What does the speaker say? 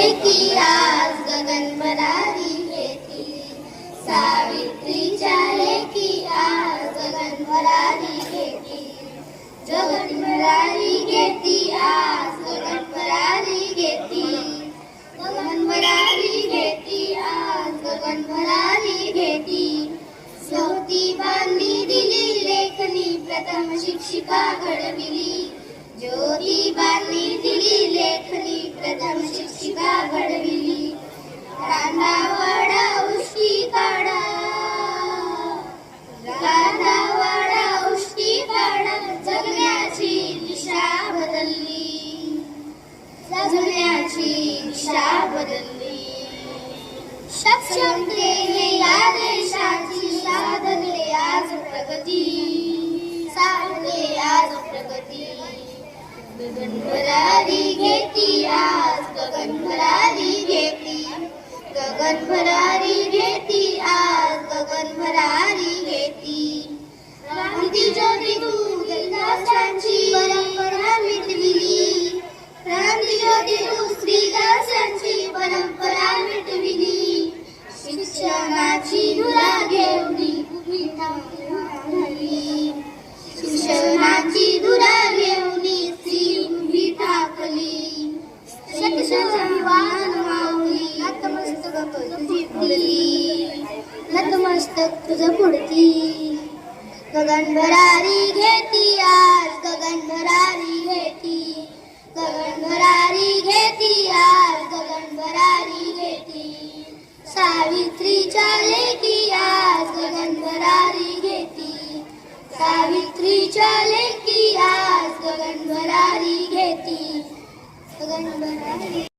लेकी आज गगन भरारी घेती, सावित्रीच्या लेकी आज गगन भरारी घेती, गगन भरारी घेती आज गगन भरारी घेती, गगन भरारी घेती आज गगन भरारी घेती. ज्योती बांधली दिली लेखनी प्रथम शिक्षिका घडविली, ज्योती बांधली दिली लेखनी प्रथम शिक्षिका घडविली. रांधा वाडा उष्टी काढा, रांधा वाडा उष्टी काढा, जगण्याची दिशा बदलली, जगण्याची दिशा बदलली. सक्षमतेने या देशाची साधते आज प्रगती, साधते आज प्रगती. गगन भरारी घेती आज गगन भरारी घेती, गगन भरारी घेती आज गगन भरारी घेती. क्रांती ज्योती तू श्रीदासांची परंपरा मिटविली, क्रांती ज्योती तू श्रीदासांची परंपरा मिटविली. शिक्षणाची धुरा घेऊन उभी ठाकली, शिक्षणाची धुरा घेऊन स्त्री उभी ठाकली. शिक्षणाची वाण माऊली नतमस्तक तुझी पुढली, नतमस्तक तुझं पुढती. गगन भरारी घेती आज गगन भरारी घेती, गगन भरारी घेती आज गगन भरारी घेती. सावित्रीच्या लेकी आज गगन भरारी घेती, सावित्रीच्या लेकी आज गगन भरारी घेती, गगन भरारी.